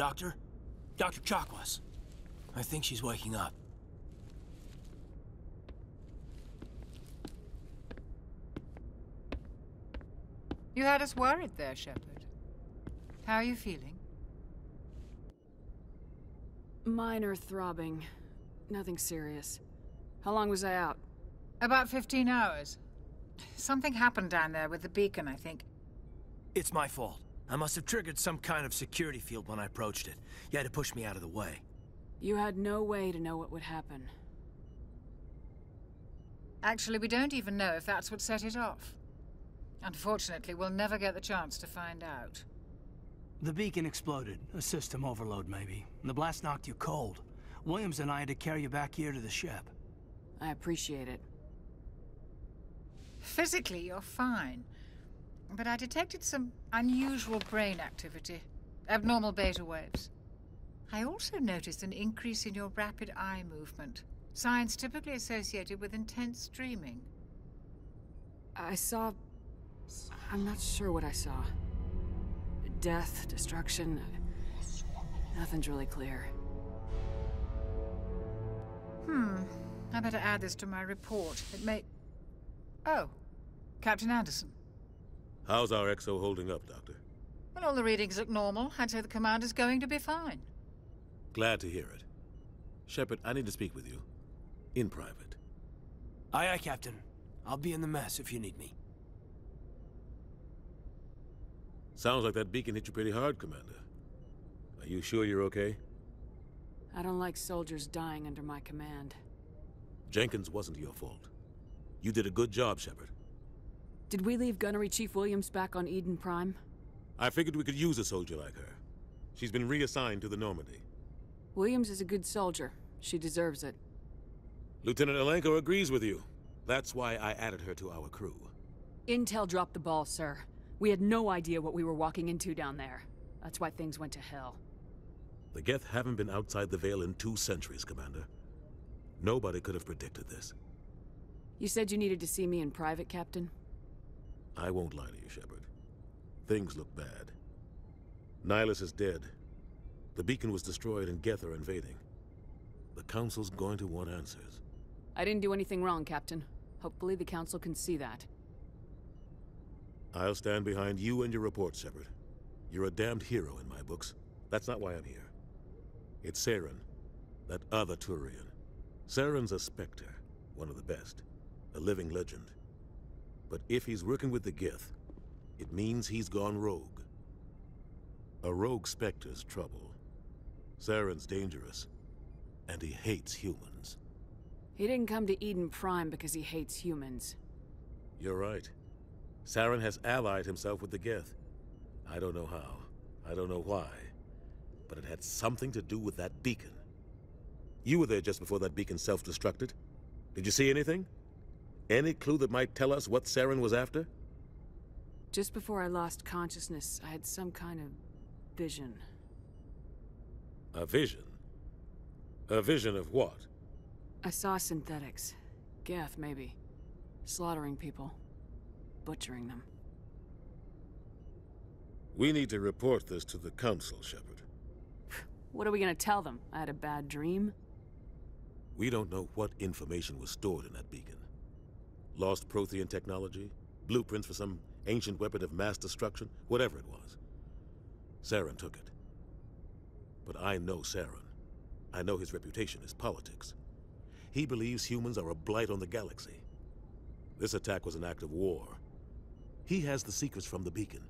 Doctor? Dr. Chakwas. I think she's waking up. You had us worried there, Shepard. How are you feeling? Minor throbbing. Nothing serious. How long was I out? About 15 hours. Something happened down there with the beacon, I think. It's my fault. I must have triggered some kind of security field when I approached it. You had to push me out of the way. You had no way to know what would happen. Actually, we don't even know if that's what set it off. Unfortunately, we'll never get the chance to find out. The beacon exploded. A system overload, maybe. The blast knocked you cold. Williams and I had to carry you back here to the ship. I appreciate it. Physically, you're fine. But I detected some unusual brain activity. Abnormal beta waves. I also noticed an increase in your rapid eye movement. Signs typically associated with intense dreaming. I saw... I'm not sure what I saw. Death, destruction... Nothing's really clear. I better add this to my report. It may... Oh, Captain Anderson. How's our XO holding up, Doctor? Well, all the readings look normal. I'd say the commander's going to be fine. Glad to hear it. Shepard, I need to speak with you. In private. Aye, aye, Captain. I'll be in the mess if you need me. Sounds like that beacon hit you pretty hard, Commander. Are you sure you're okay? I don't like soldiers dying under my command. Jenkins wasn't your fault. You did a good job, Shepard. Did we leave Gunnery Chief Williams back on Eden Prime? I figured we could use a soldier like her. She's been reassigned to the Normandy. Williams is a good soldier. She deserves it. Lieutenant Alenko agrees with you. That's why I added her to our crew. Intel dropped the ball, sir. We had no idea what we were walking into down there. That's why things went to hell. The Geth haven't been outside the Veil in 2 centuries, Commander. Nobody could have predicted this. You said you needed to see me in private, Captain? I won't lie to you, Shepard. Things look bad. Nihilus is dead. The beacon was destroyed and Geth are invading. The Council's going to want answers. I didn't do anything wrong, Captain. Hopefully the Council can see that. I'll stand behind you and your report, Shepard. You're a damned hero in my books. That's not why I'm here. It's Saren, that other Turian. Saren's a Spectre, one of the best. A living legend. But if he's working with the Geth, it means he's gone rogue. A rogue Spectre's trouble. Saren's dangerous, and he hates humans. He didn't come to Eden Prime because he hates humans. You're right. Saren has allied himself with the Geth. I don't know how. I don't know why. But it had something to do with that beacon. You were there just before that beacon self-destructed. Did you see anything? Any clue that might tell us what Saren was after? Just before I lost consciousness, I had some kind of vision. A vision? A vision of what? I saw synthetics. Geth, maybe. Slaughtering people. Butchering them. We need to report this to the Council, Shepard. What are we gonna tell them? I had a bad dream? We don't know what information was stored in that beacon. Lost Prothean technology? Blueprints for some ancient weapon of mass destruction? Whatever it was. Saren took it. But I know Saren. I know his reputation is politics. He believes humans are a blight on the galaxy. This attack was an act of war. He has the secrets from the beacon.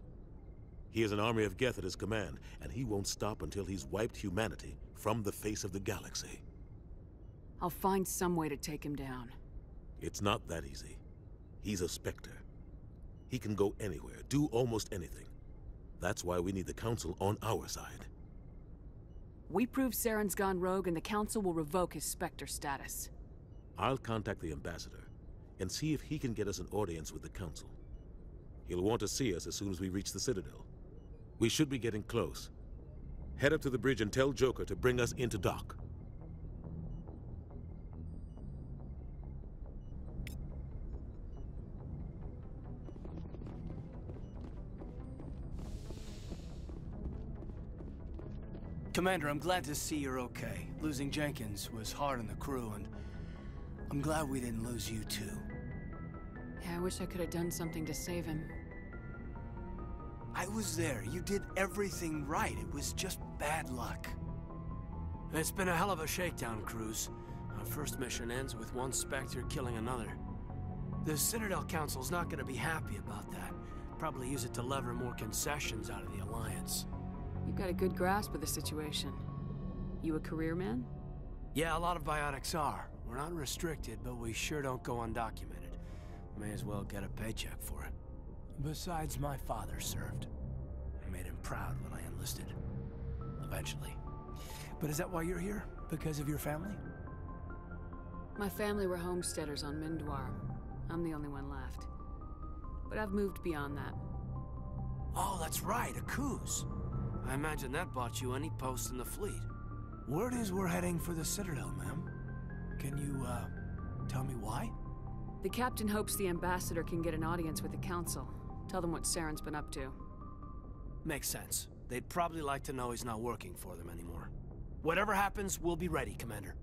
He has an army of Geth at his command, and he won't stop until he's wiped humanity from the face of the galaxy. I'll find some way to take him down. It's not that easy. He's a Spectre. He can go anywhere, do almost anything. That's why we need the Council on our side. We prove Saren's gone rogue and the Council will revoke his Spectre status. I'll contact the Ambassador and see if he can get us an audience with the Council. He'll want to see us as soon as we reach the Citadel. We should be getting close. Head up to the bridge and tell Joker to bring us into dock. Commander, I'm glad to see you're okay. Losing Jenkins was hard on the crew, and I'm glad we didn't lose you too. Yeah, I wish I could have done something to save him. I was there. You did everything right. It was just bad luck. It's been a hell of a shakedown, Cruz. Our first mission ends with one Spectre killing another. The Citadel Council's not gonna be happy about that. Probably use it to lever more concessions out of the Alliance. You've got a good grasp of the situation. You a career man? Yeah, a lot of biotics are. We're not restricted, but we sure don't go undocumented. May as well get a paycheck for it. Besides, my father served. I made him proud when I enlisted. Eventually. But is that why you're here? Because of your family? My family were homesteaders on Mindwar. I'm the only one left. But I've moved beyond that. Oh, that's right, a Coos. I imagine that bought you any post in the fleet. Word is we're heading for the Citadel, ma'am. Can you, tell me why? The captain hopes the ambassador can get an audience with the council. Tell them what Saren's been up to. Makes sense. They'd probably like to know he's not working for them anymore. Whatever happens, we'll be ready, Commander.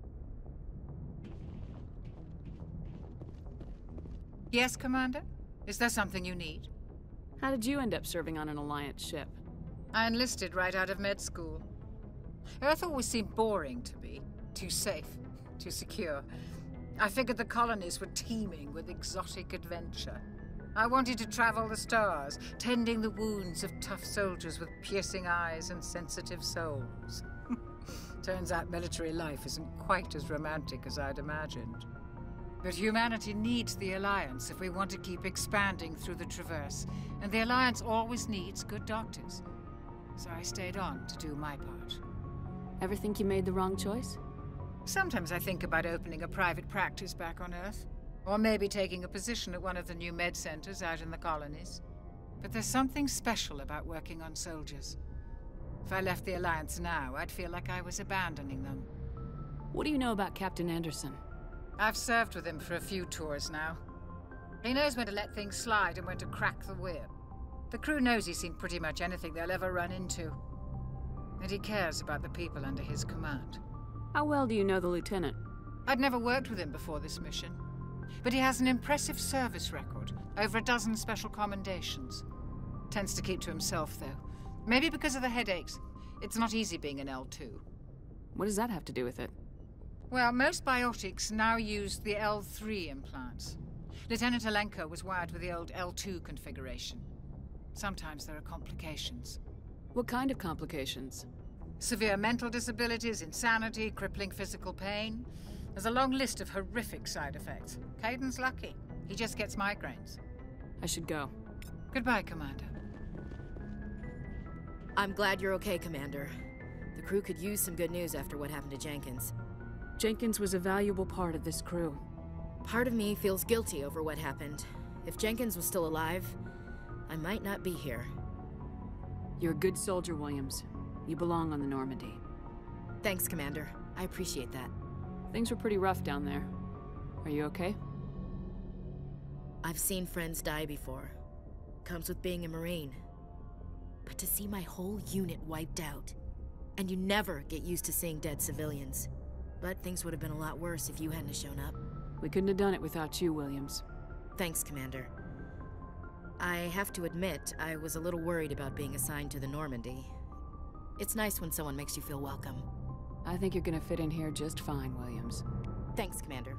Yes, Commander? Is there something you need? How did you end up serving on an Alliance ship? I enlisted right out of med school. Earth always seemed boring to me. Too safe, too secure. I figured the colonies were teeming with exotic adventure. I wanted to travel the stars, tending the wounds of tough soldiers with piercing eyes and sensitive souls. Turns out military life isn't quite as romantic as I'd imagined. But humanity needs the Alliance if we want to keep expanding through the Traverse, and the Alliance always needs good doctors. So I stayed on to do my part. Ever think you made the wrong choice? Sometimes I think about opening a private practice back on Earth, or maybe taking a position at one of the new med centers out in the colonies. But there's something special about working on soldiers. If I left the Alliance now, I'd feel like I was abandoning them. What do you know about Captain Anderson? I've served with him for a few tours now. He knows when to let things slide and when to crack the whip. The crew knows he's seen pretty much anything they'll ever run into. And he cares about the people under his command. How well do you know the lieutenant? I'd never worked with him before this mission. But he has an impressive service record, over a dozen special commendations. Tends to keep to himself, though. Maybe because of the headaches. It's not easy being an L2. What does that have to do with it? Well, most biotics now use the L3 implants. Lieutenant Alenko was wired with the old L2 configuration. Sometimes there are complications. What kind of complications? Severe mental disabilities, insanity, crippling physical pain. There's a long list of horrific side effects. Kaidan's lucky. He just gets migraines. I should go. Goodbye, Commander. I'm glad you're okay, Commander. The crew could use some good news after what happened to Jenkins. Jenkins was a valuable part of this crew. Part of me feels guilty over what happened. If Jenkins was still alive, I might not be here. You're a good soldier, Williams. You belong on the Normandy. Thanks, Commander. I appreciate that. Things were pretty rough down there. Are you okay? I've seen friends die before. Comes with being a Marine. But to see my whole unit wiped out, and you never get used to seeing dead civilians. But things would have been a lot worse if you hadn't shown up. We couldn't have done it without you, Williams. Thanks, Commander. I have to admit, I was a little worried about being assigned to the Normandy. It's nice when someone makes you feel welcome. I think you're gonna fit in here just fine, Williams. Thanks, Commander.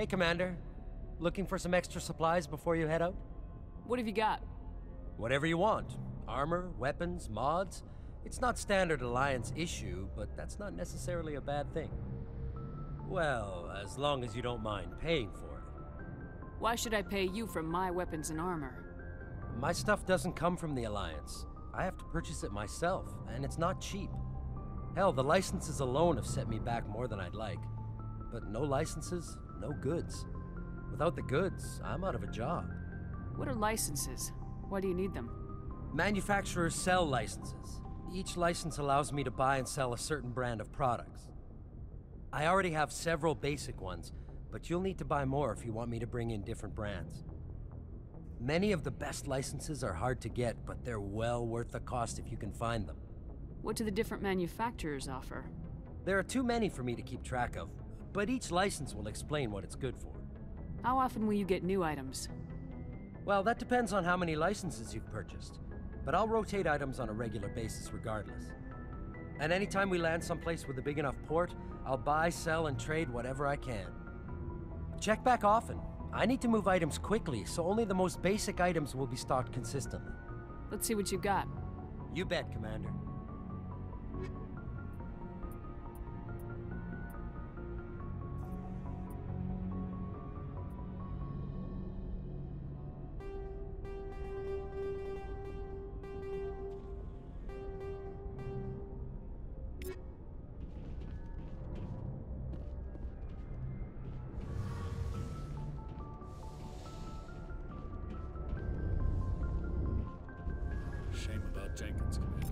Hey, Commander. Looking for some extra supplies before you head out? What have you got? Whatever you want. Armor, weapons, mods. It's not standard Alliance issue, but that's not necessarily a bad thing. Well, as long as you don't mind paying for it. Why should I pay you for my weapons and armor? My stuff doesn't come from the Alliance. I have to purchase it myself, and it's not cheap. Hell, the licenses alone have set me back more than I'd like. But no licenses, no goods. Without the goods, I'm out of a job. What are licenses? Why do you need them? Manufacturers sell licenses. Each license allows me to buy and sell a certain brand of products. I already have several basic ones, but you'll need to buy more if you want me to bring in different brands. Many of the best licenses are hard to get, but they're well worth the cost if you can find them. What do the different manufacturers offer? There are too many for me to keep track of, but each license will explain what it's good for. How often will you get new items? Well, that depends on how many licenses you've purchased, but I'll rotate items on a regular basis regardless. And anytime we land someplace with a big enough port, I'll buy, sell, and trade whatever I can. Check back often. I need to move items quickly, so only the most basic items will be stocked consistently. Let's see what you got. You bet, Commander. Shame about Jenkins, Commander.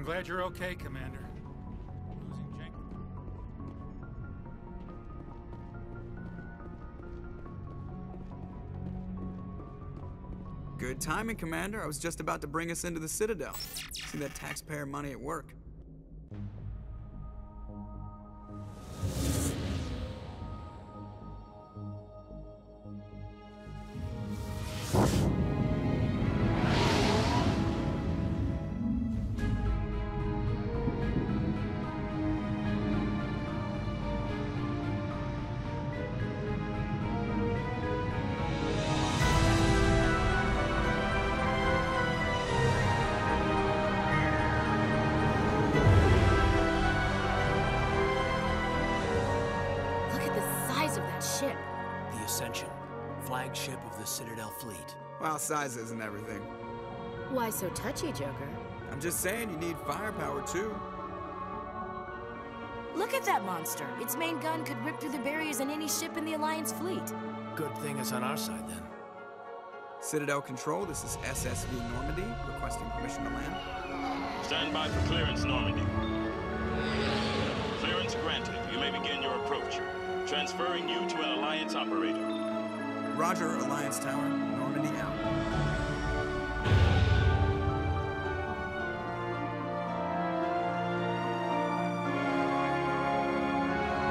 I'm glad you're okay, Commander. Losing Jenkins. Good timing, Commander. I was just about to bring us into the Citadel. See that taxpayer money at work. Flagship of the Citadel fleet. Well, size isn't everything. Why so touchy, Joker? I'm just saying you need firepower, too. Look at that monster. Its main gun could rip through the barriers in any ship in the Alliance fleet. Good thing it's on our side, then. Citadel Control, this is SSV Normandy, requesting permission to land. Stand by for clearance, Normandy. Clearance granted. You may begin your approach. Transferring you to an Alliance operator. Roger, Alliance Tower. Normandy out.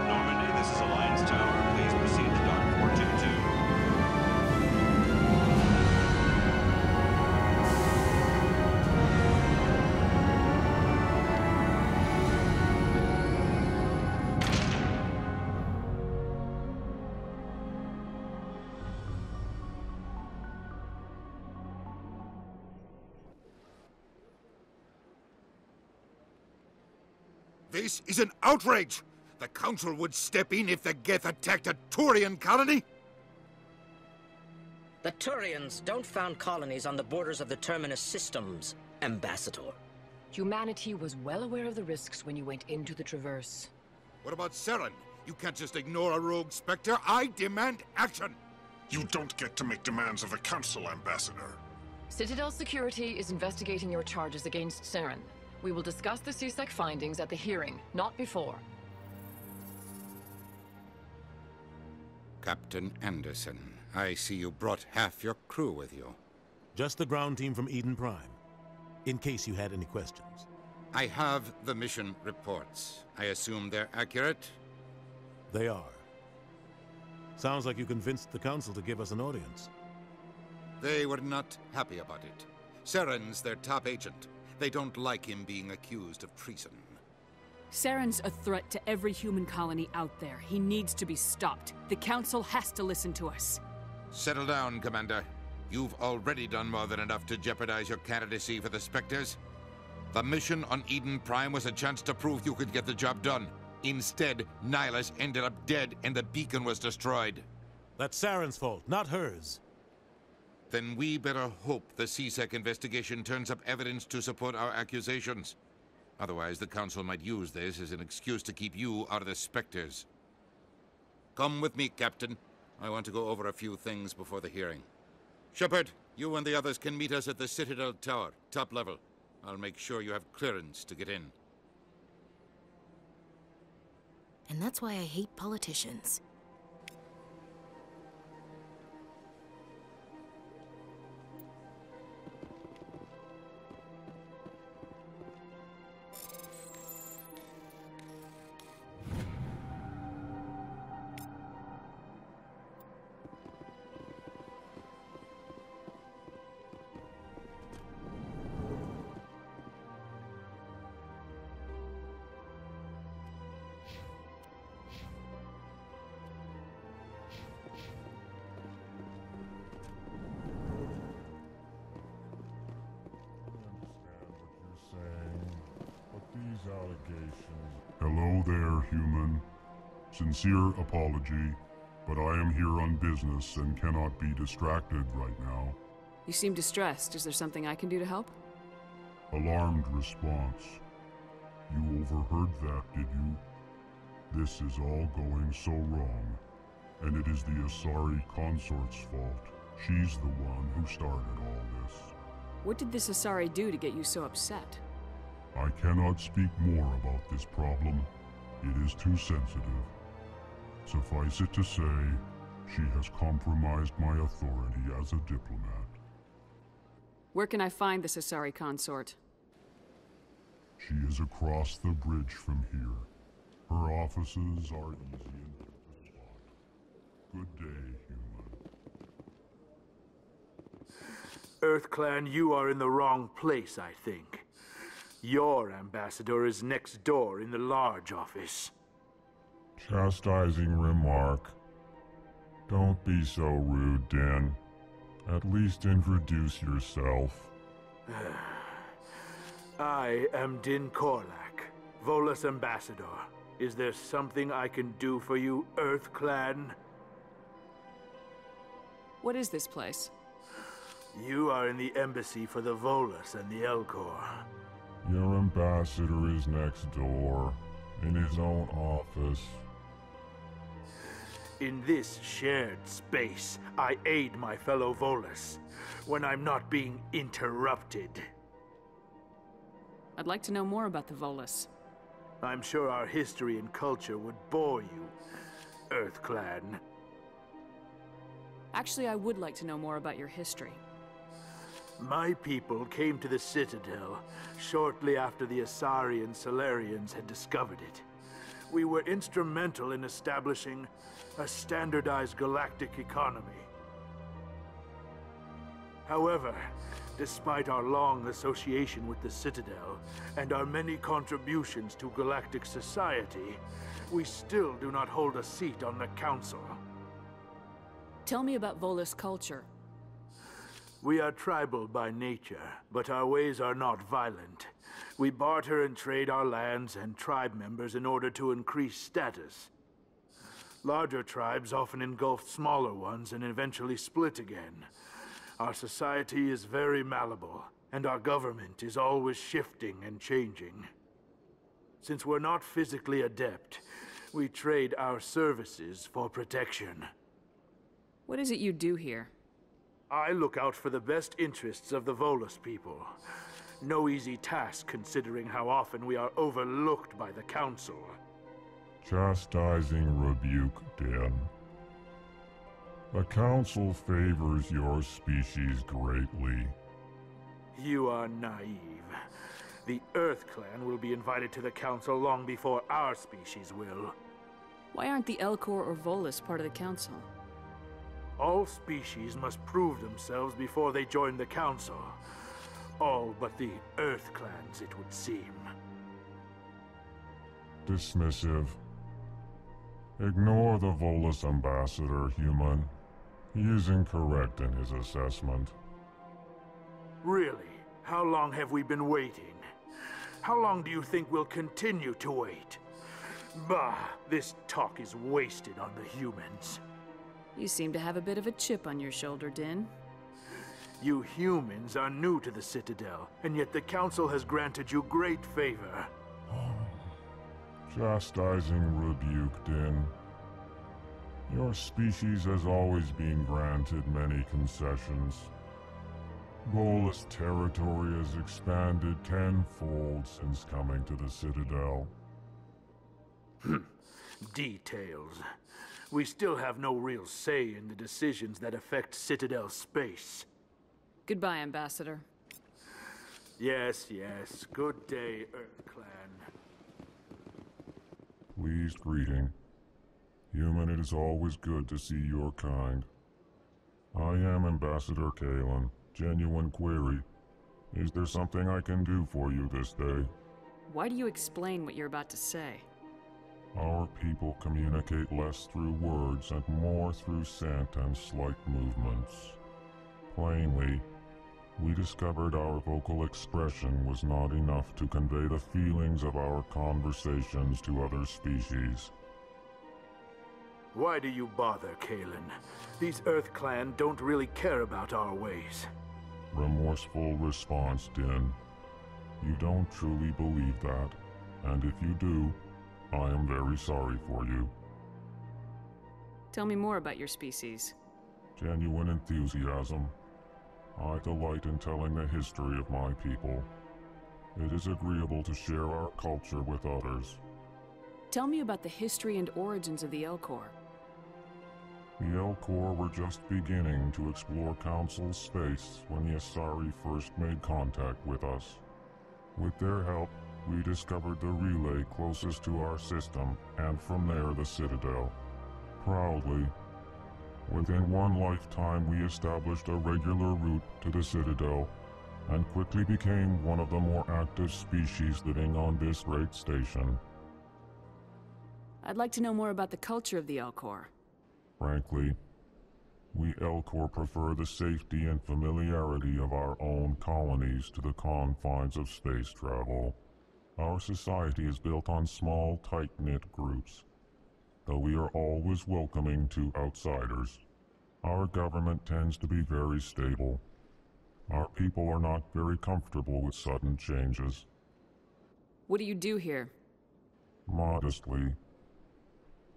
Normandy, this is Alliance Tower. Please proceed to Dock 422. This is an outrage! The Council would step in if the Geth attacked a Turian colony? The Turians don't found colonies on the borders of the Terminus systems, Ambassador. Humanity was well aware of the risks when you went into the Traverse. What about Saren? You can't just ignore a rogue Spectre. I demand action! You don't get to make demands of the Council, Ambassador. Citadel Security is investigating your charges against Saren. We will discuss the CSEC findings at the hearing, not before. Captain Anderson, I see you brought half your crew with you. Just the ground team from Eden Prime, in case you had any questions. I have the mission reports. I assume they're accurate? They are. Sounds like you convinced the Council to give us an audience. They were not happy about it. Saren's their top agent. They don't like him being accused of treason. Saren's a threat to every human colony out there. He needs to be stopped. The Council has to listen to us. Settle down, Commander. You've already done more than enough to jeopardize your candidacy for the Spectres. The mission on Eden Prime was a chance to prove you could get the job done. Instead, Nihilus ended up dead and the beacon was destroyed. That's Saren's fault, not hers. Then we better hope the CSEC investigation turns up evidence to support our accusations. Otherwise, the Council might use this as an excuse to keep you out of the Spectres. Come with me, Captain. I want to go over a few things before the hearing. Shepard, you and the others can meet us at the Citadel Tower, top level. I'll make sure you have clearance to get in. And that's why I hate politicians. Hello there, human. Sincere apology, but I am here on business and cannot be distracted right now. You seem distressed. Is there something I can do to help? Alarmed response. You overheard that, did you? This is all going so wrong, and it is the Asari consort's fault. She's the one who started all this. What did this Asari do to get you so upset? I cannot speak more about this problem. It is too sensitive. Suffice it to say, she has compromised my authority as a diplomat. Where can I find this Asari consort? She is across the bridge from here. Her offices are easy and quick to spot. Good day, human. EarthClan, you are in the wrong place, I think. Your ambassador is next door in the large office. Chastising remark. Don't be so rude, Din. At least introduce yourself. I am Din Korlak, Volus ambassador. Is there something I can do for you, EarthClan? What is this place? You are in the embassy for the Volus and the Elcor. Your ambassador is next door, in his own office. In this shared space, I aid my fellow Volus when I'm not being interrupted. I'd like to know more about the Volus. I'm sure our history and culture would bore you, EarthClan. Actually, I would like to know more about your history. My people came to the Citadel shortly after the Asari and Salarians had discovered it. We were instrumental in establishing a standardized galactic economy. However, despite our long association with the Citadel and our many contributions to galactic society, we still do not hold a seat on the Council. Tell me about Volus culture. We are tribal by nature, but our ways are not violent. We barter and trade our lands and tribe members in order to increase status. Larger tribes often engulf smaller ones and eventually split again. Our society is very malleable, and our government is always shifting and changing. Since we're not physically adept, we trade our services for protection. What is it you do here? I look out for the best interests of the Volus people. No easy task considering how often we are overlooked by the Council. Chastising rebuke, Den. The Council favors your species greatly. You are naive. The Earth Clan will be invited to the Council long before our species will. Why aren't the Elcor or Volus part of the Council? All species must prove themselves before they join the Council. All but the Earth Clans, it would seem. Dismissive. Ignore the Volus ambassador, human. He is incorrect in his assessment. Really? How long have we been waiting? How long do you think we'll continue to wait? Bah, this talk is wasted on the humans. You seem to have a bit of a chip on your shoulder, Din. You humans are new to the Citadel, and yet the Council has granted you great favor. Chastising rebuke, Din. Your species has always been granted many concessions. Volus territory has expanded tenfold since coming to the Citadel. Details. We still have no real say in the decisions that affect Citadel space. Goodbye, Ambassador. Yes, yes. Good day, Earth Clan. Pleased greeting. Human, it is always good to see your kind. I am Ambassador Kaidan. Genuine query. Is there something I can do for you this day? Why do you explain what you're about to say? Our people communicate less through words and more through scent and slight movements. Plainly, we discovered our vocal expression was not enough to convey the feelings of our conversations to other species. Why do you bother, Kaidan? These Earth Clan don't really care about our ways. Remorseful response, Din. You don't truly believe that, and if you do, I am very sorry for you. Tell me more about your species. Genuine enthusiasm. I delight in telling the history of my people. It is agreeable to share our culture with others. Tell me about the history and origins of the Elcor. The Elcor were just beginning to explore Council space when the Asari first made contact with us. With their help, we discovered the relay closest to our system, and from there the Citadel. Proudly, within one lifetime we established a regular route to the Citadel, and quickly became one of the more active species living on this great station. I'd like to know more about the culture of the Elcor. Frankly, we Elcor prefer the safety and familiarity of our own colonies to the confines of space travel. Our society is built on small, tight-knit groups, though we are always welcoming to outsiders. Our government tends to be very stable. Our people are not very comfortable with sudden changes. What do you do here? Modestly,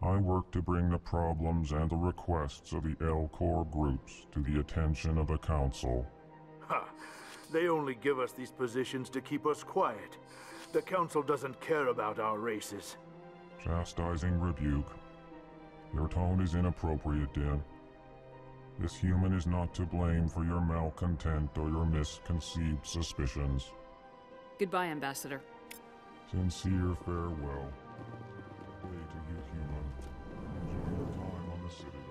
I work to bring the problems and the requests of the Elcor groups to the attention of the Council. Ha! They only give us these positions to keep us quiet. The Council doesn't care about our races. Chastising rebuke. Your tone is inappropriate, Din. This human is not to blame for your malcontent or your misconceived suspicions. Goodbye, Ambassador. Sincere farewell. Good day to you, human. Enjoy your time on the Citadel.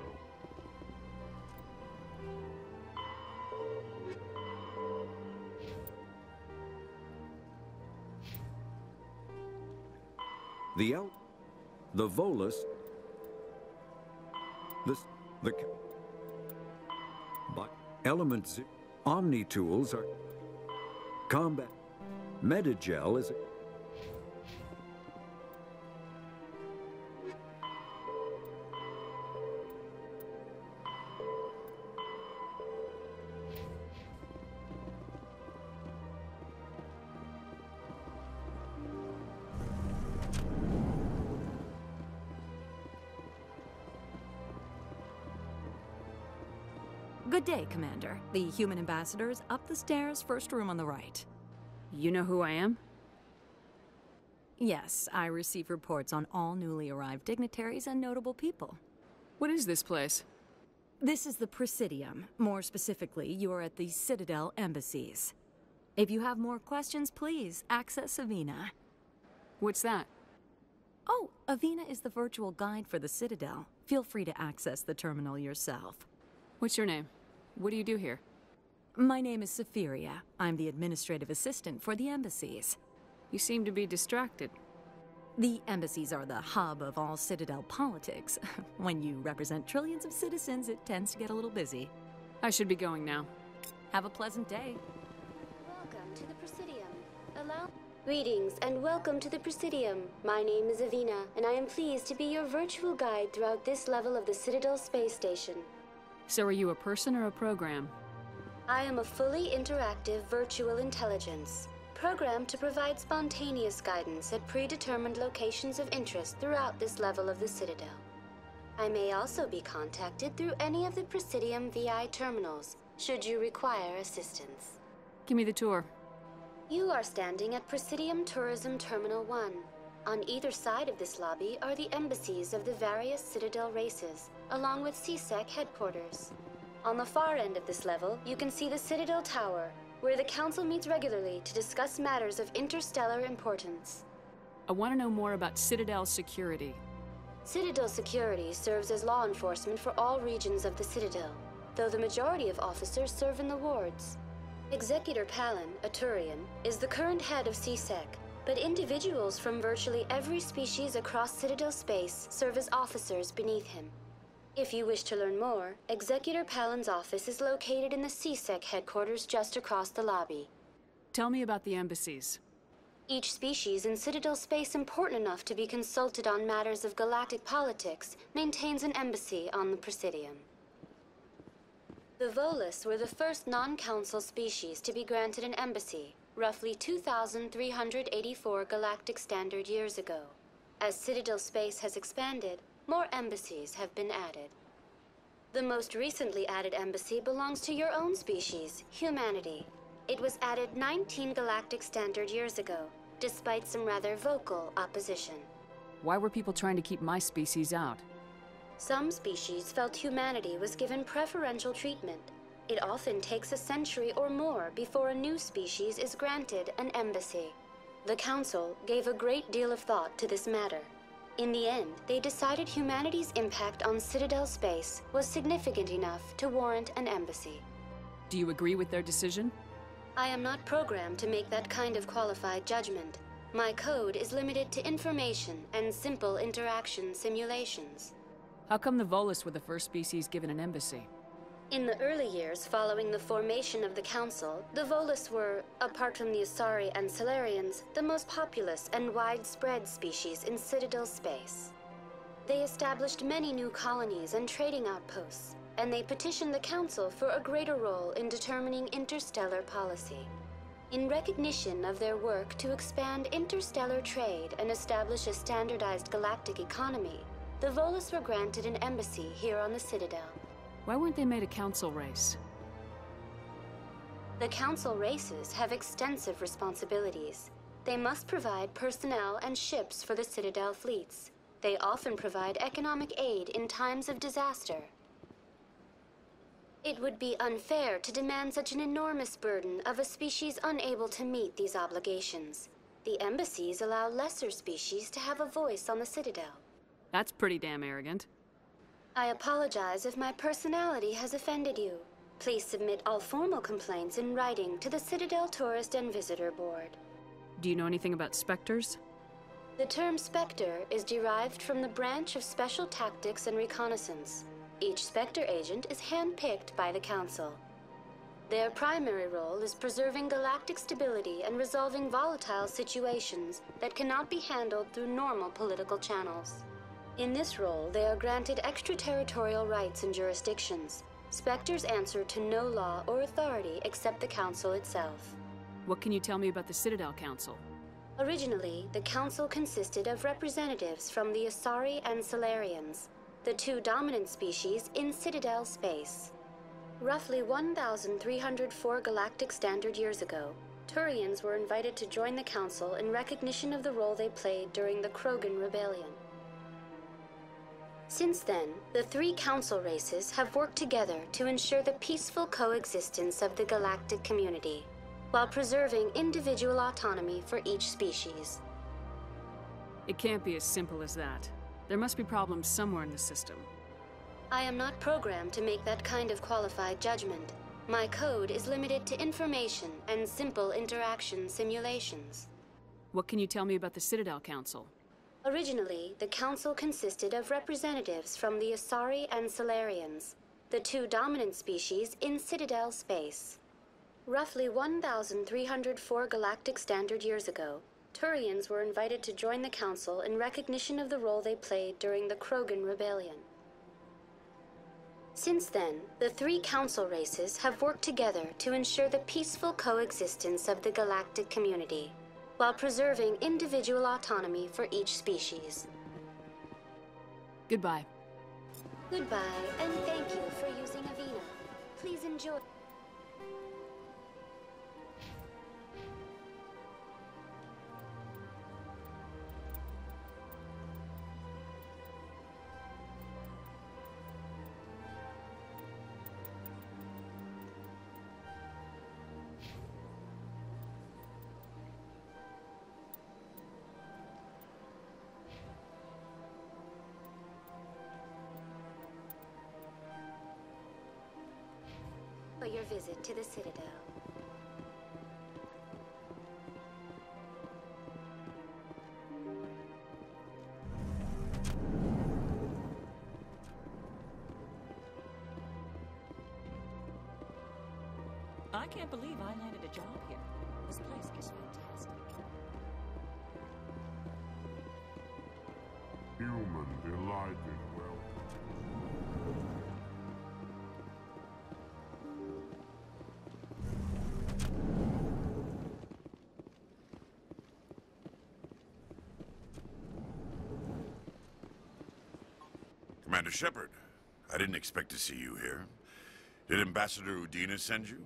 The Volus, but elements, Omni tools are combat. Medigel is... Good day, Commander. The human ambassador is up the stairs, first room on the right. You know who I am? Yes, I receive reports on all newly arrived dignitaries and notable people. What is this place? This is the Presidium. More specifically, you are at the Citadel embassies. If you have more questions, please access Avina. What's that? Oh, Avina is the virtual guide for the Citadel. Feel free to access the terminal yourself. What's your name? What do you do here? My name is Safiria. I'm the administrative assistant for the embassies. You seem to be distracted. The embassies are the hub of all Citadel politics. When you represent trillions of citizens, it tends to get a little busy. I should be going now. Have a pleasant day. Welcome to the Presidium. Greetings and welcome to the Presidium. My name is Avina, and I am pleased to be your virtual guide throughout this level of the Citadel space station. So are you a person or a program? I am a fully interactive virtual intelligence, programmed to provide spontaneous guidance at predetermined locations of interest throughout this level of the Citadel. I may also be contacted through any of the Presidium VI terminals, should you require assistance. Give me the tour. You are standing at Presidium Tourism Terminal 1. On either side of this lobby are the embassies of the various Citadel races, along with CSEC headquarters. On the far end of this level, you can see the Citadel Tower, where the Council meets regularly to discuss matters of interstellar importance. I want to know more about Citadel security. Citadel security serves as law enforcement for all regions of the Citadel, though the majority of officers serve in the wards. Executor Palin, a Turian, is the current head of CSEC, but individuals from virtually every species across Citadel space serve as officers beneath him. If you wish to learn more, Executor Palin's office is located in the CSEC headquarters just across the lobby. Tell me about the embassies. Each species in Citadel space important enough to be consulted on matters of galactic politics maintains an embassy on the Presidium. The Volus were the first non-council species to be granted an embassy, roughly 2,384 galactic standard years ago. As Citadel space has expanded, more embassies have been added. The most recently added embassy belongs to your own species, humanity. It was added 19 galactic standard years ago, despite some rather vocal opposition. Why were people trying to keep my species out? Some species felt humanity was given preferential treatment. It often takes a century or more before a new species is granted an embassy. The Council gave a great deal of thought to this matter. In the end, they decided humanity's impact on Citadel space was significant enough to warrant an embassy. Do you agree with their decision? I am not programmed to make that kind of qualified judgment. My code is limited to information and simple interaction simulations. How come the Volus were the first species given an embassy? In the early years following the formation of the Council, the Volus were, apart from the Asari and Salarians, the most populous and widespread species in Citadel space. They established many new colonies and trading outposts, and they petitioned the Council for a greater role in determining interstellar policy. In recognition of their work to expand interstellar trade and establish a standardized galactic economy, the Volus were granted an embassy here on the Citadel. Why weren't they made a council race? The council races have extensive responsibilities. They must provide personnel and ships for the Citadel fleets. They often provide economic aid in times of disaster. It would be unfair to demand such an enormous burden of a species unable to meet these obligations. The embassies allow lesser species to have a voice on the Citadel. That's pretty damn arrogant. I apologize if my personality has offended you. Please submit all formal complaints in writing to the Citadel Tourist and Visitor Board. Do you know anything about Spectres? The term Spectre is derived from the branch of Special Tactics and Reconnaissance. Each Spectre agent is handpicked by the Council. Their primary role is preserving galactic stability and resolving volatile situations that cannot be handled through normal political channels. In this role, they are granted extraterritorial rights and jurisdictions. Spectres answer to no law or authority except the Council itself. What can you tell me about the Citadel Council? Originally, the Council consisted of representatives from the Asari and Salarians, the two dominant species in Citadel space. Roughly 1,304 galactic standard years ago, Turians were invited to join the Council in recognition of the role they played during the Krogan Rebellion. Since then, the three Council races have worked together to ensure the peaceful coexistence of the galactic community, while preserving individual autonomy for each species. It can't be as simple as that. There must be problems somewhere in the system. I am not programmed to make that kind of qualified judgment. My code is limited to information and simple interaction simulations. What can you tell me about the Citadel Council? Originally, the Council consisted of representatives from the Asari and Salarians, the two dominant species in Citadel space. Roughly 1,304 galactic standard years ago, Turians were invited to join the Council in recognition of the role they played during the Krogan Rebellion. Since then, the three Council races have worked together to ensure the peaceful coexistence of the galactic community, while preserving individual autonomy for each species. Goodbye. Goodbye, and thank you for using Avina. Please enjoy. For your visit to the Citadel. I can't believe I landed a job here. This place is fantastic. Human delighted welcome. Commander Shepard, I didn't expect to see you here. Did Ambassador Udina send you?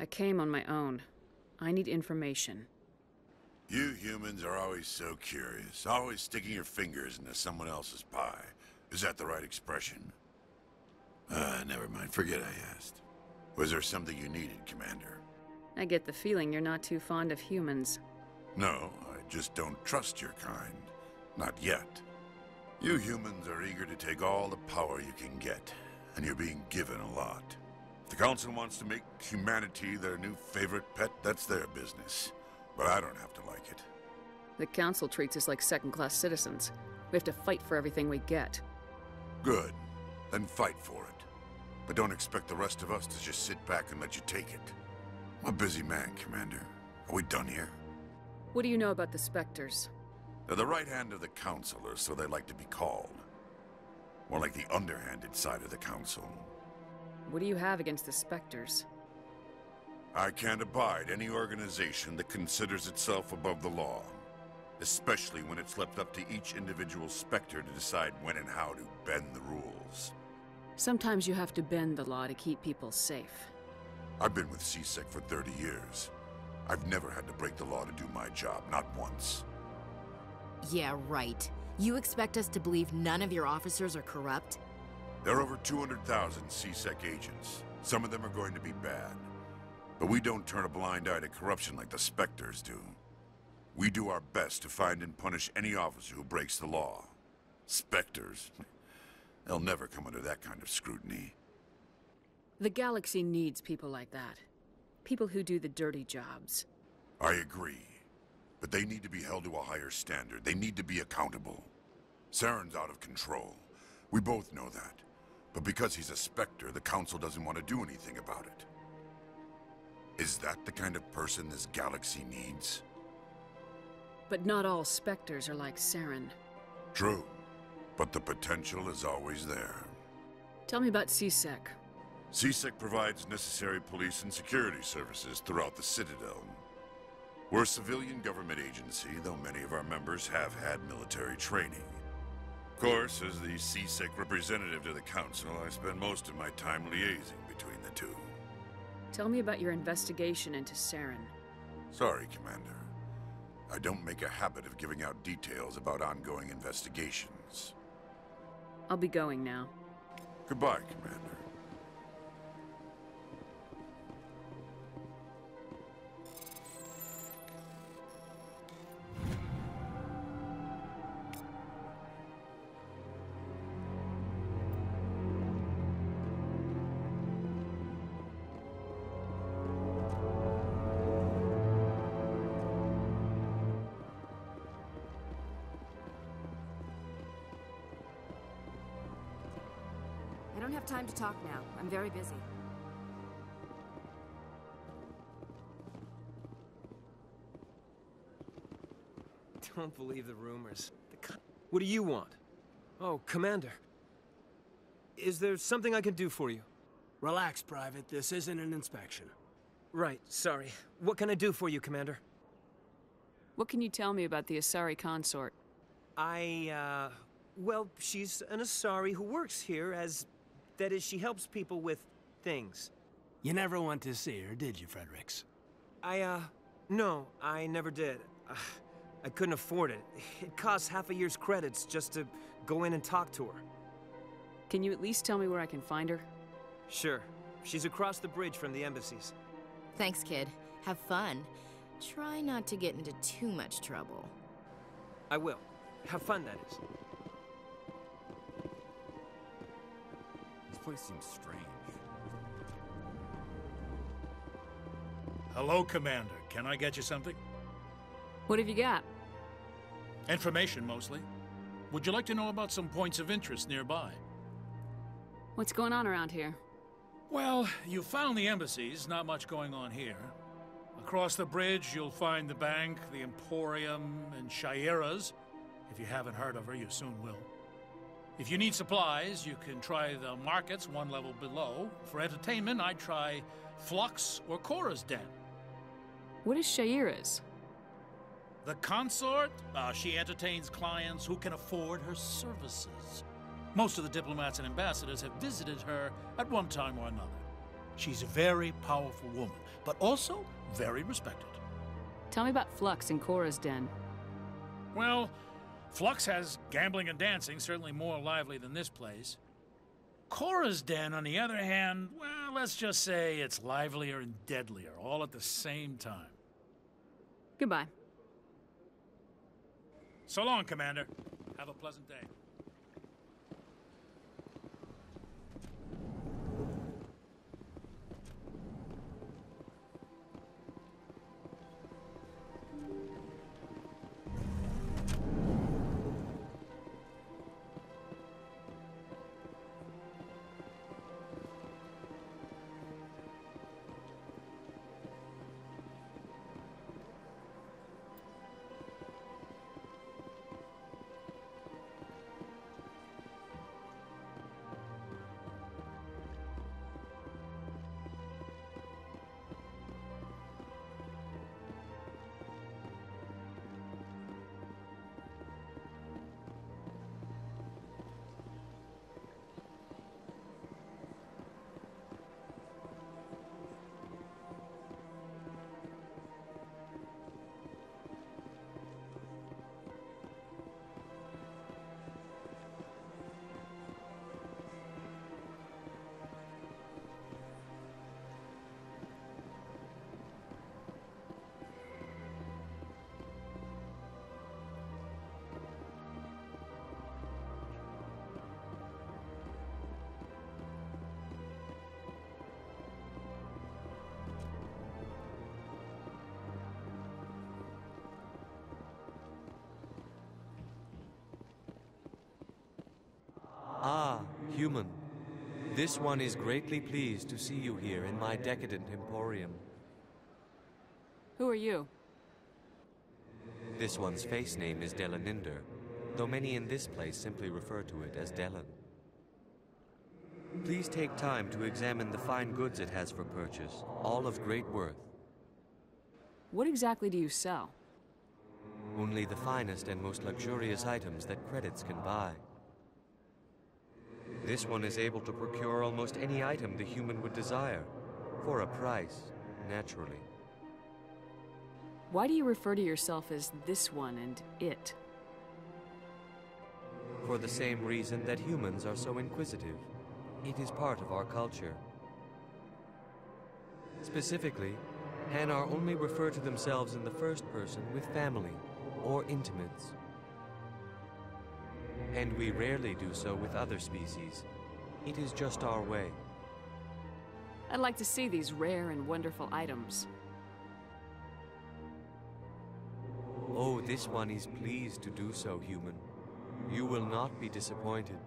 I came on my own. I need information. You humans are always so curious, always sticking your fingers into someone else's pie. Is that the right expression? Never mind. Forget I asked. Was there something you needed, Commander? I get the feeling you're not too fond of humans. No, I just don't trust your kind. Not yet. You humans are eager to take all the power you can get, and you're being given a lot. If the Council wants to make humanity their new favorite pet, that's their business. But I don't have to like it. The Council treats us like second-class citizens. We have to fight for everything we get. Good. Then fight for it. But don't expect the rest of us to just sit back and let you take it. I'm a busy man, Commander. Are we done here? What do you know about the Spectres? They're the right hand of the Council, or so they like to be called. More like the underhanded side of the Council. What do you have against the Spectres? I can't abide any organization that considers itself above the law. Especially when it's left up to each individual Spectre to decide when and how to bend the rules. Sometimes you have to bend the law to keep people safe. I've been with CSEC for 30 years. I've never had to break the law to do my job, not once. Yeah, right. You expect us to believe none of your officers are corrupt? There are over 200,000 CSEC agents. Some of them are going to be bad. But we don't turn a blind eye to corruption like the Spectres do. We do our best to find and punish any officer who breaks the law. Spectres? They'll never come under that kind of scrutiny. The galaxy needs people like that. People who do the dirty jobs. I agree. But they need to be held to a higher standard. They need to be accountable. Saren's out of control. We both know that. But because he's a Spectre, the Council doesn't want to do anything about it. Is that the kind of person this galaxy needs? But not all Spectres are like Saren. True, but the potential is always there. Tell me about CSEC. CSEC provides necessary police and security services throughout the Citadel. We're a civilian government agency, though many of our members have had military training. Of course, as the CSEC representative to the Council, I spend most of my time liaising between the two. Tell me about your investigation into Saren. Sorry, Commander. I don't make a habit of giving out details about ongoing investigations. I'll be going now. Goodbye, Commander. I don't have time to talk now. I'm very busy. Don't believe the rumors. What do you want? Oh, Commander. Is there something I can do for you? Relax, Private. This isn't an inspection. Right, sorry. What can I do for you, Commander? What can you tell me about the Asari consort? Well, she's an Asari who works here as... That is, she helps people with things. You never went to see her, did you, Fredericks? No, I never did. I couldn't afford it. It costs half a year's credits just to go in and talk to her. Can you at least tell me where I can find her? Sure. She's across the bridge from the embassies. Thanks, kid. Have fun. Try not to get into too much trouble. I will. Have fun, that is. This place seems strange. Hello, Commander. Can I get you something? What have you got? Information, mostly. Would you like to know about some points of interest nearby? What's going on around here? Well, you found the embassies. Not much going on here. Across the bridge, you'll find the bank, the Emporium, and Shaira's. If you haven't heard of her, you soon will. If you need supplies, you can try the markets one level below. For entertainment, I'd try Flux or Cora's Den. What is Shaira's? The consort? She entertains clients who can afford her services. Most of the diplomats and ambassadors have visited her at one time or another. She's a very powerful woman, but also very respected. Tell me about Flux and Cora's Den. Well, Flux has gambling and dancing, certainly more lively than this place. Cora's Den, on the other hand, well, let's just say it's livelier and deadlier, all at the same time. Goodbye. So long, Commander. Have a pleasant day. Ah, human. This one is greatly pleased to see you here in my decadent emporium. Who are you? This one's face name is Delaninder, though many in this place simply refer to it as Delan. Please take time to examine the fine goods it has for purchase, all of great worth. What exactly do you sell? Only the finest and most luxurious items that credits can buy. This one is able to procure almost any item the human would desire, for a price, naturally. Why do you refer to yourself as this one and it? For the same reason that humans are so inquisitive. It is part of our culture. Specifically, Hanar only refer to themselves in the first person with family or intimates. And we rarely do so with other species. It is just our way. I'd like to see these rare and wonderful items. Oh, this one is pleased to do so, human. You will not be disappointed.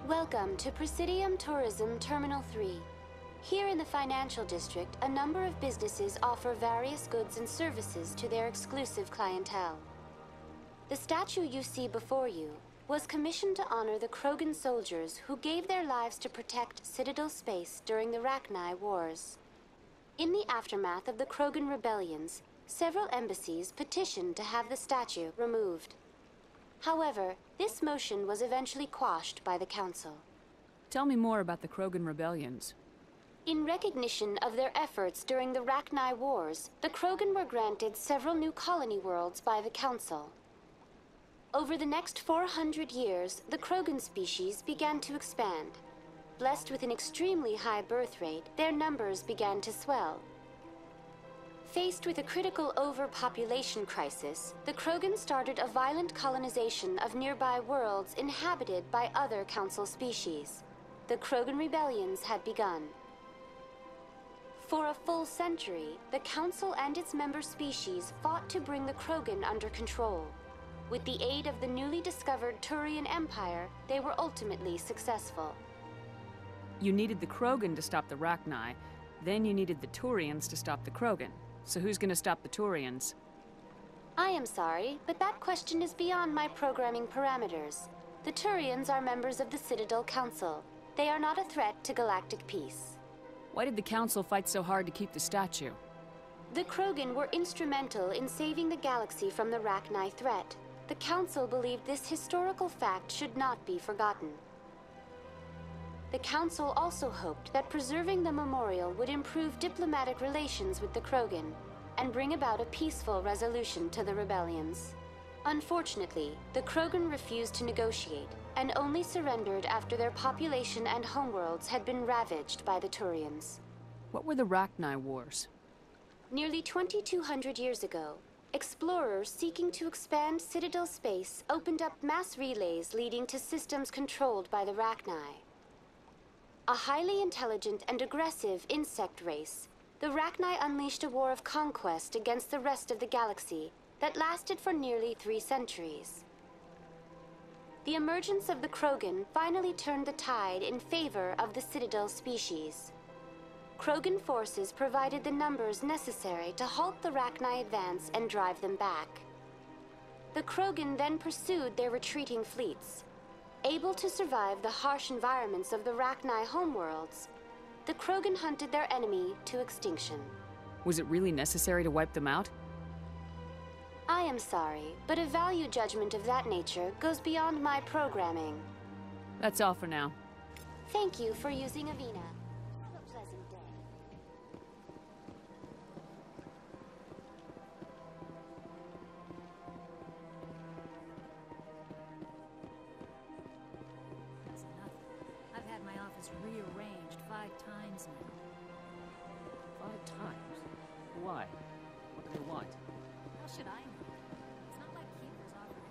Welcome to Presidium Tourism Terminal 3. Here in the financial district, a number of businesses offer various goods and services to their exclusive clientele. The statue you see before you was commissioned to honor the Krogan soldiers who gave their lives to protect Citadel space during the Rachni Wars. In the aftermath of the Krogan rebellions, several embassies petitioned to have the statue removed. However, this motion was eventually quashed by the Council. Tell me more about the Krogan rebellions. In recognition of their efforts during the Rachni Wars, the Krogan were granted several new colony worlds by the Council. Over the next 400 years, the Krogan species began to expand. Blessed with an extremely high birth rate, their numbers began to swell. Faced with a critical overpopulation crisis, the Krogan started a violent colonization of nearby worlds inhabited by other Council species. The Krogan rebellions had begun. For a full century, the Council and its member species fought to bring the Krogan under control. With the aid of the newly discovered Turian Empire, they were ultimately successful. You needed the Krogan to stop the Rachni, then you needed the Turians to stop the Krogan. So who's gonna stop the Turians? I am sorry, but that question is beyond my programming parameters. The Turians are members of the Citadel Council. They are not a threat to galactic peace. Why did the Council fight so hard to keep the statue? The Krogan were instrumental in saving the galaxy from the Rachni threat. The Council believed this historical fact should not be forgotten. The Council also hoped that preserving the memorial would improve diplomatic relations with the Krogan and bring about a peaceful resolution to the rebellions. Unfortunately, the Krogan refused to negotiate and only surrendered after their population and homeworlds had been ravaged by the Turians. What were the Rachni Wars? Nearly 2,200 years ago, explorers seeking to expand Citadel space opened up mass relays leading to systems controlled by the Rachni. A highly intelligent and aggressive insect race, the Rachni unleashed a war of conquest against the rest of the galaxy that lasted for nearly 3 centuries. The emergence of the Krogan finally turned the tide in favor of the Citadel species. Krogan forces provided the numbers necessary to halt the Rachni advance and drive them back. The Krogan then pursued their retreating fleets. Able to survive the harsh environments of the Rachni homeworlds, the Krogan hunted their enemy to extinction. Was it really necessary to wipe them out? I am sorry, but a value judgment of that nature goes beyond my programming. That's all for now. Thank you for using Avina. Have a pleasant day. I've had my office rearranged 5 times now. 5 times? Why? What do they want? How should I know? It's not like Keepers offer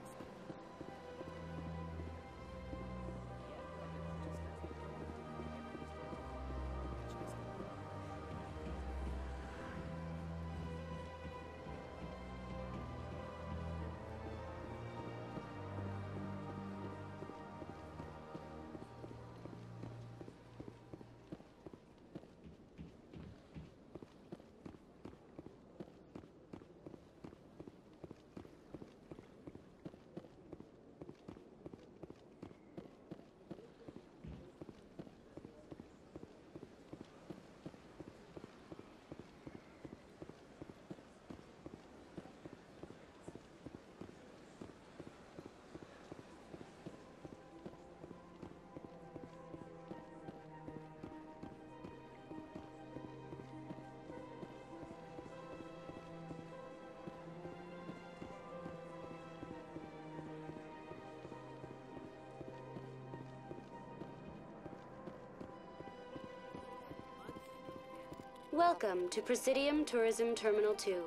Welcome to Presidium Tourism Terminal 2.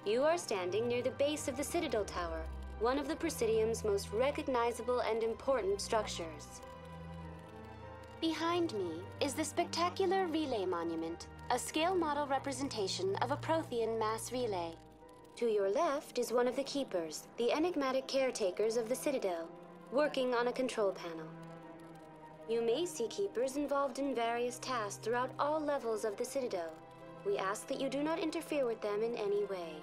You are standing near the base of the Citadel Tower, one of the Presidium's most recognizable and important structures. Behind me is the spectacular Relay Monument, a scale model representation of a Prothean mass relay. To your left is one of the Keepers, the enigmatic caretakers of the Citadel, working on a control panel. You may see Keepers involved in various tasks throughout all levels of the Citadel. We ask that you do not interfere with them in any way.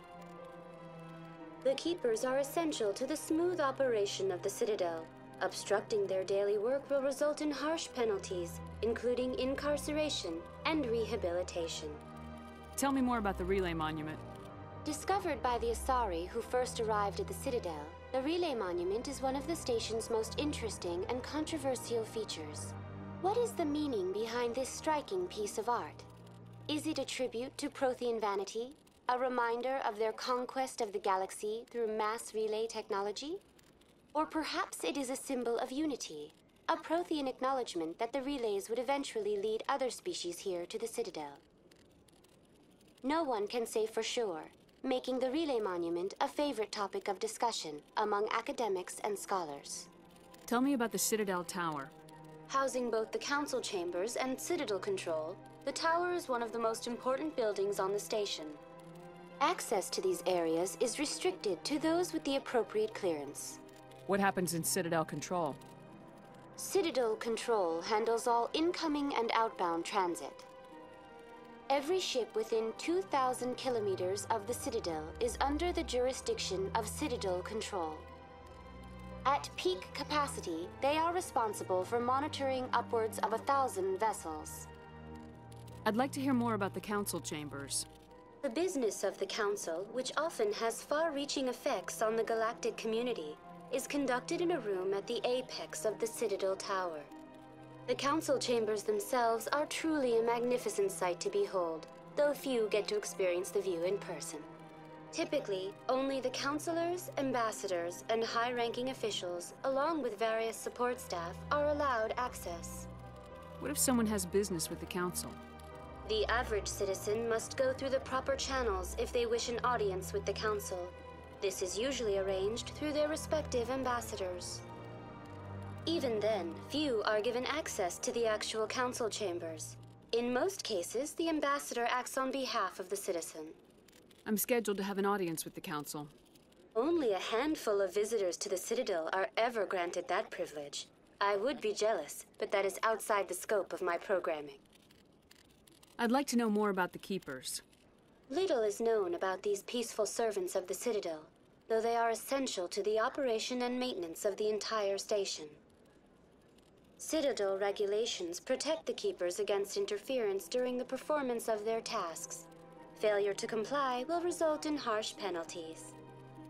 The Keepers are essential to the smooth operation of the Citadel. Obstructing their daily work will result in harsh penalties, including incarceration and rehabilitation. Tell me more about the Relay Monument. Discovered by the Asari who first arrived at the Citadel, the Relay Monument is one of the station's most interesting and controversial features. What is the meaning behind this striking piece of art? Is it a tribute to Prothean vanity? A reminder of their conquest of the galaxy through mass relay technology? Or perhaps it is a symbol of unity, a Prothean acknowledgement that the relays would eventually lead other species here to the Citadel. No one can say for sure, making the Relay Monument a favorite topic of discussion among academics and scholars. Tell me about the Citadel Tower. Housing both the Council Chambers and Citadel Control, the tower is one of the most important buildings on the station. Access to these areas is restricted to those with the appropriate clearance. What happens in Citadel Control? Citadel Control handles all incoming and outbound transit. Every ship within 2,000 kilometers of the Citadel is under the jurisdiction of Citadel Control. At peak capacity, they are responsible for monitoring upwards of 1,000 vessels. I'd like to hear more about the Council Chambers. The business of the Council, which often has far-reaching effects on the galactic community, is conducted in a room at the apex of the Citadel Tower. The Council Chambers themselves are truly a magnificent sight to behold, though few get to experience the view in person. Typically, only the councilors, ambassadors, and high-ranking officials, along with various support staff, are allowed access. What if someone has business with the Council? The average citizen must go through the proper channels if they wish an audience with the Council. This is usually arranged through their respective ambassadors. Even then, few are given access to the actual Council Chambers. In most cases, the ambassador acts on behalf of the citizen. I'm scheduled to have an audience with the Council. Only a handful of visitors to the Citadel are ever granted that privilege. I would be jealous, but that is outside the scope of my programming. I'd like to know more about the Keepers. Little is known about these peaceful servants of the Citadel, though they are essential to the operation and maintenance of the entire station. Citadel regulations protect the Keepers against interference during the performance of their tasks. Failure to comply will result in harsh penalties.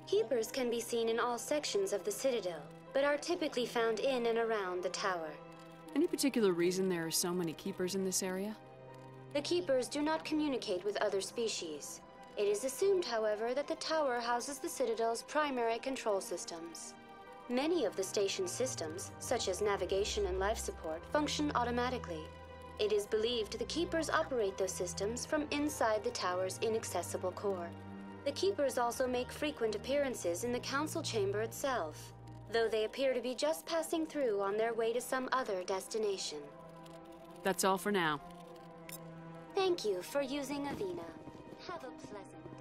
Keepers can be seen in all sections of the Citadel, but are typically found in and around the tower. Any particular reason there are so many Keepers in this area? The Keepers do not communicate with other species. It is assumed, however, that the tower houses the Citadel's primary control systems. Many of the station's systems, such as navigation and life support, function automatically. It is believed the Keepers operate those systems from inside the tower's inaccessible core. The Keepers also make frequent appearances in the Council chamber itself, though they appear to be just passing through on their way to some other destination. That's all for now. Thank you for using Avina. Have a pleasant day.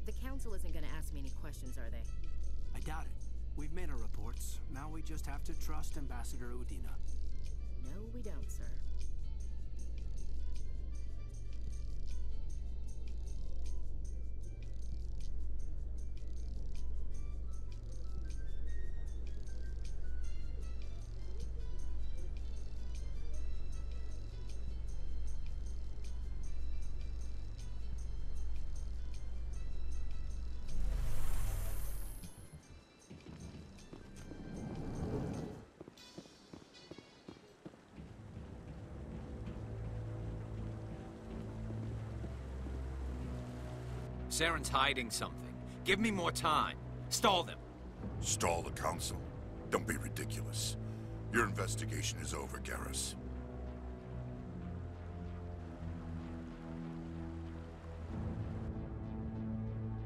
The Council isn't gonna ask me any questions, are they? I doubt it. We've made our reports. Now we just have to trust Ambassador Udina. No, we don't, sir. Saren's hiding something. Give me more time. Stall them. Stall the Council? Don't be ridiculous. Your investigation is over, Garrus.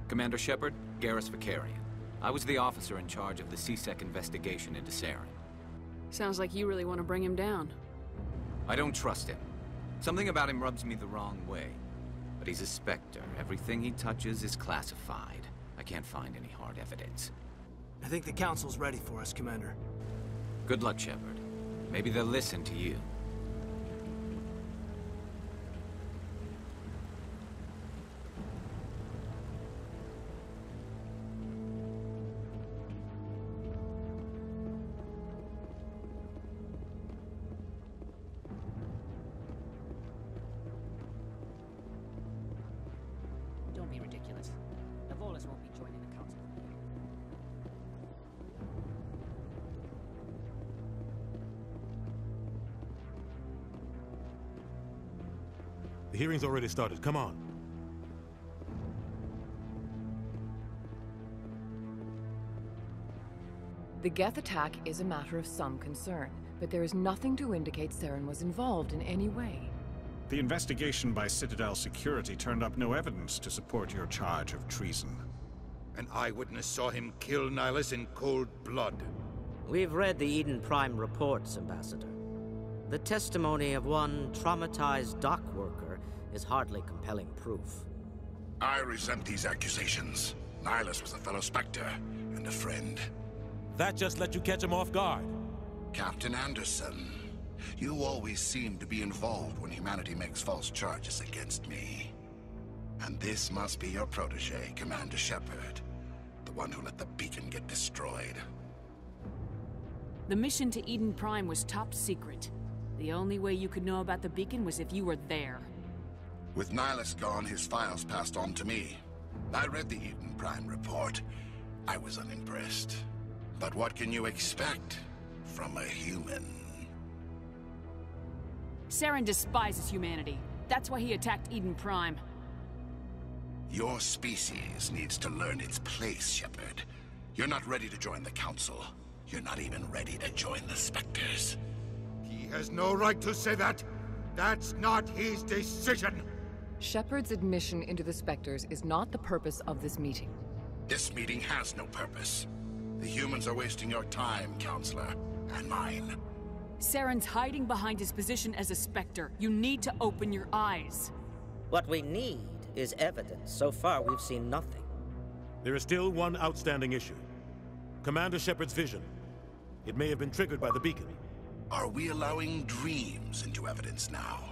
Commander Shepard, Garrus Vakarian. I was the officer in charge of the C-Sec investigation into Saren. Sounds like you really want to bring him down. I don't trust him. Something about him rubs me the wrong way. But he's a Spectre. Everything he touches is classified. I can't find any hard evidence. I think the Council's ready for us, Commander. Good luck, Shepard. Maybe they'll listen to you. Don't be ridiculous. The Volus won't be joining the Council. The hearing's already started. Come on. The Geth attack is a matter of some concern, but there is nothing to indicate Saren was involved in any way. The investigation by Citadel Security turned up no evidence to support your charge of treason. An eyewitness saw him kill Nihilus in cold blood. We've read the Eden Prime reports, Ambassador. The testimony of one traumatized dock worker is hardly compelling proof. I resent these accusations. Nihilus was a fellow Spectre and a friend. That just let you catch him off guard. Captain Anderson, you always seem to be involved when humanity makes false charges against me. And this must be your protege, Commander Shepard. The one who let the beacon get destroyed. The mission to Eden Prime was top secret. The only way you could know about the beacon was if you were there. With Nihilus gone, his files passed on to me. I read the Eden Prime report. I was unimpressed. But what can you expect from a human? Saren despises humanity. That's why he attacked Eden Prime. Your species needs to learn its place, Shepard. You're not ready to join the Council. You're not even ready to join the Spectres. He has no right to say that. That's not his decision. Shepard's admission into the Spectres is not the purpose of this meeting. This meeting has no purpose. The humans are wasting your time, Counselor, and mine. Saren's hiding behind his position as a Spectre. You need to open your eyes. What we need is evidence. So far, we've seen nothing. There is still one outstanding issue. Commander Shepard's vision. It may have been triggered by the beacon. Are we allowing dreams into evidence now?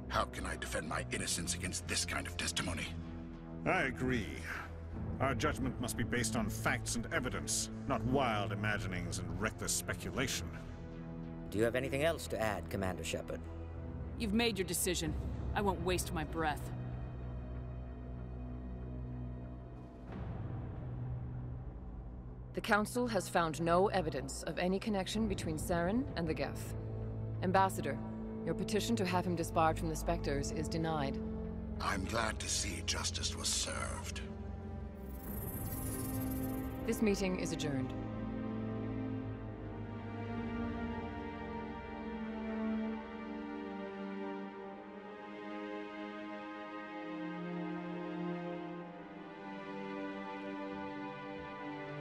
How can I defend my innocence against this kind of testimony? I agree. Our judgment must be based on facts and evidence, not wild imaginings and reckless speculation. Do you have anything else to add, Commander Shepard? You've made your decision. I won't waste my breath. The Council has found no evidence of any connection between Saren and the Geth. Ambassador, your petition to have him disbarred from the Spectres is denied. I'm glad to see justice was served. This meeting is adjourned.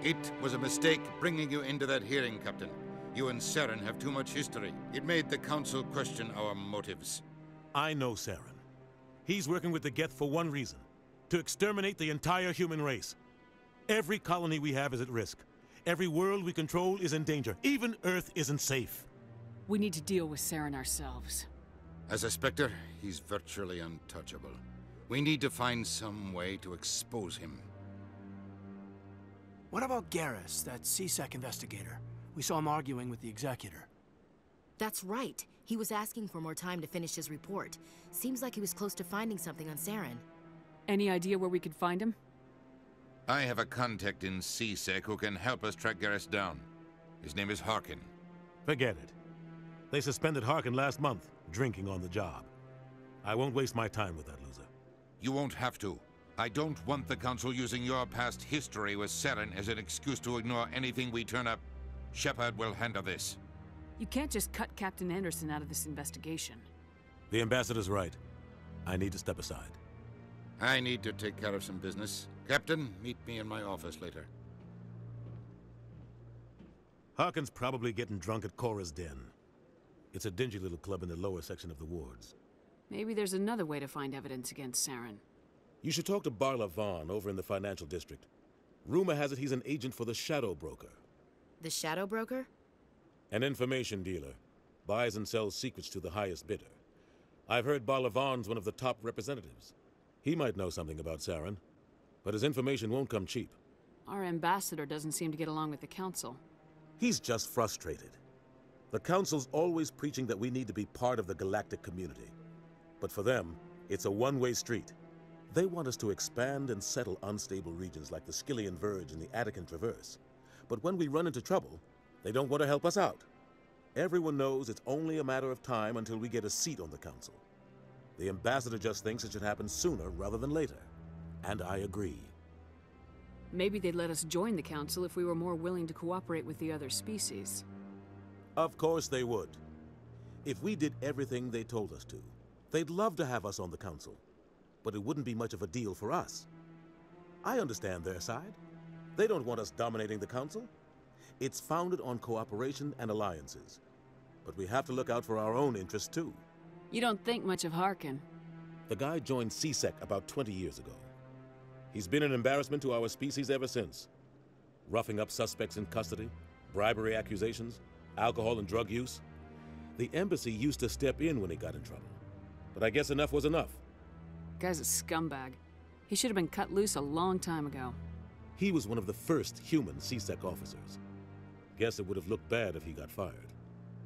It was a mistake bringing you into that hearing, Captain. You and Saren have too much history. It made the Council question our motives. I know Saren. He's working with the Geth for one reason: to exterminate the entire human race. Every colony we have is at risk. Every world we control is in danger. Even Earth isn't safe. We need to deal with Saren ourselves. As a Spectre, he's virtually untouchable. We need to find some way to expose him. What about Garrus, that CSEC investigator? We saw him arguing with the Executor. That's right. He was asking for more time to finish his report. Seems like he was close to finding something on Saren. Any idea where we could find him? I have a contact in CSEC who can help us track Garrus down. His name is Harkin. Forget it. They suspended Harkin last month, drinking on the job. I won't waste my time with that loser. You won't have to. I don't want the Council using your past history with Saren as an excuse to ignore anything we turn up. Shepard will handle this. You can't just cut Captain Anderson out of this investigation. The Ambassador's right. I need to step aside. I need to take care of some business. Captain, meet me in my office later. Harkin's probably getting drunk at Cora's Den. It's a dingy little club in the lower section of the wards. Maybe there's another way to find evidence against Saren. You should talk to Barla Vaughn over in the financial district. Rumor has it he's an agent for the Shadow Broker. The Shadow Broker? An information dealer. Buys and sells secrets to the highest bidder. I've heard Barla Vaughn's one of the top representatives. He might know something about Saren, but his information won't come cheap. Our ambassador doesn't seem to get along with the Council. He's just frustrated. The Council's always preaching that we need to be part of the galactic community. But for them, it's a one-way street. They want us to expand and settle unstable regions like the Skillian Verge and the Attican Traverse. But when we run into trouble, they don't want to help us out. Everyone knows it's only a matter of time until we get a seat on the Council. The Ambassador just thinks it should happen sooner rather than later. And I agree. Maybe they'd let us join the Council if we were more willing to cooperate with the other species. Of course they would. If we did everything they told us to, they'd love to have us on the Council. But it wouldn't be much of a deal for us. I understand their side. They don't want us dominating the Council. It's founded on cooperation and alliances. But we have to look out for our own interests, too. You don't think much of Harkin. The guy joined CSEC about 20 years ago. He's been an embarrassment to our species ever since. Roughing up suspects in custody, bribery accusations, alcohol and drug use. The embassy used to step in when he got in trouble. But I guess enough was enough. Guy's a scumbag. He should have been cut loose a long time ago. He was one of the first human CSEC officers. Guess it would have looked bad if he got fired.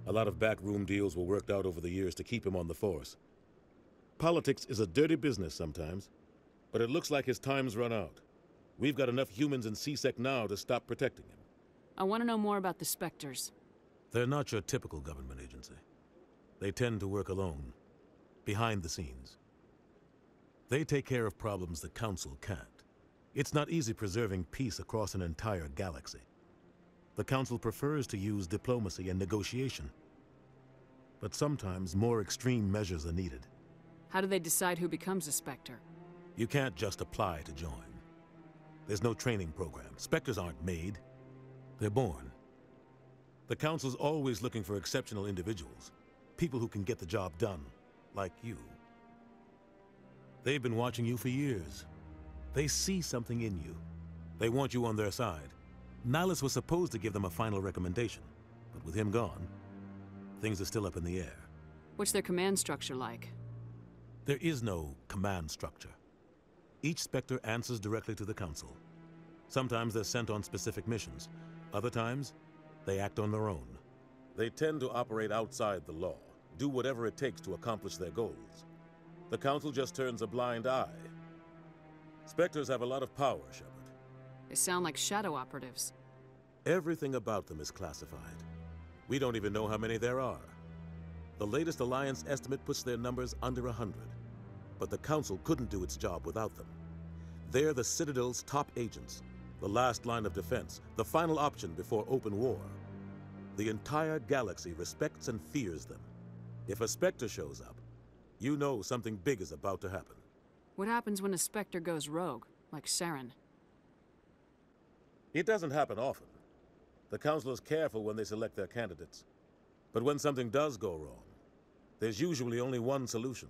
A lot of backroom deals were worked out over the years to keep him on the force. Politics is a dirty business sometimes, but it looks like his time's run out. We've got enough humans in CSEC now to stop protecting him. I want to know more about the Spectres. They're not your typical government agency. They tend to work alone, behind the scenes. They take care of problems the Council can't. It's not easy preserving peace across an entire galaxy. The Council prefers to use diplomacy and negotiation. But sometimes more extreme measures are needed. How do they decide who becomes a Spectre? You can't just apply to join. There's no training program. Spectres aren't made. They're born. The Council's always looking for exceptional individuals. People who can get the job done, like you. They've been watching you for years. They see something in you. They want you on their side. Nihilus was supposed to give them a final recommendation, but with him gone, things are still up in the air. What's their command structure like? There is no command structure. Each Spectre answers directly to the Council. Sometimes they're sent on specific missions. Other times, they act on their own. They tend to operate outside the law, do whatever it takes to accomplish their goals. The Council just turns a blind eye. Spectres have a lot of power, Shepard. They sound like shadow operatives. Everything about them is classified. We don't even know how many there are. The latest Alliance estimate puts their numbers under 100. But the Council couldn't do its job without them. They're the Citadel's top agents, the last line of defense, the final option before open war. The entire galaxy respects and fears them. If a Spectre shows up, you know something big is about to happen. What happens when a Spectre goes rogue, like Saren? It doesn't happen often. The Council is careful when they select their candidates. But when something does go wrong, there's usually only one solution.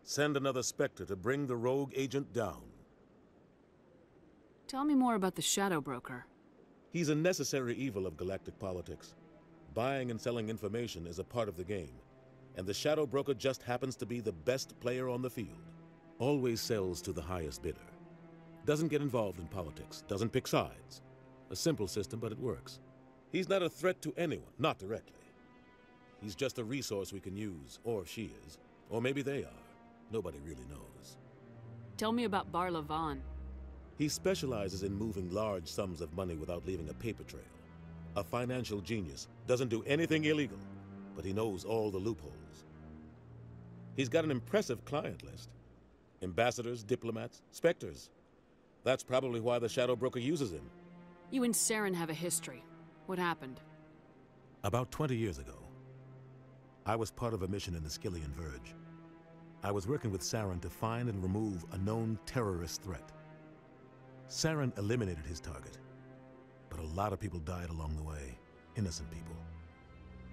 Send another Spectre to bring the rogue agent down. Tell me more about the Shadow Broker. He's a necessary evil of galactic politics. Buying and selling information is a part of the game, and the Shadow Broker just happens to be the best player on the field. Always sells to the highest bidder. Doesn't get involved in politics, doesn't pick sides. A simple system, but it works. He's not a threat to anyone, not directly. He's just a resource we can use, or she is. Or maybe they are. Nobody really knows. Tell me about Barla Vaughn. He specializes in moving large sums of money without leaving a paper trail. A financial genius, doesn't do anything illegal, but he knows all the loopholes. He's got an impressive client list. Ambassadors, diplomats, Spectres. That's probably why the Shadow Broker uses him. You and Saren have a history. What happened? About 20 years ago, I was part of a mission in the Skillian Verge. I was working with Saren to find and remove a known terrorist threat. Saren eliminated his target, but a lot of people died along the way, innocent people.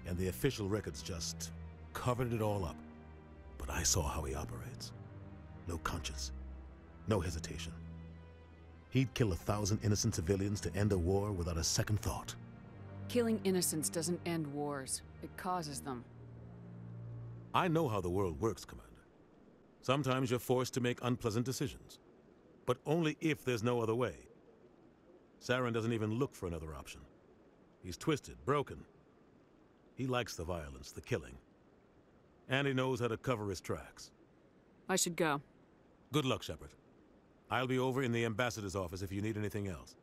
And the official records just covered it all up. But I saw how he operates. No conscience, no hesitation. He'd kill 1,000 innocent civilians to end a war without a second thought. Killing innocents doesn't end wars. It causes them. I know how the world works, Commander. Sometimes you're forced to make unpleasant decisions, but only if there's no other way. Saren doesn't even look for another option. He's twisted, broken. He likes the violence, the killing. And he knows how to cover his tracks. I should go. Good luck, Shepard. I'll be over in the Ambassador's office if you need anything else.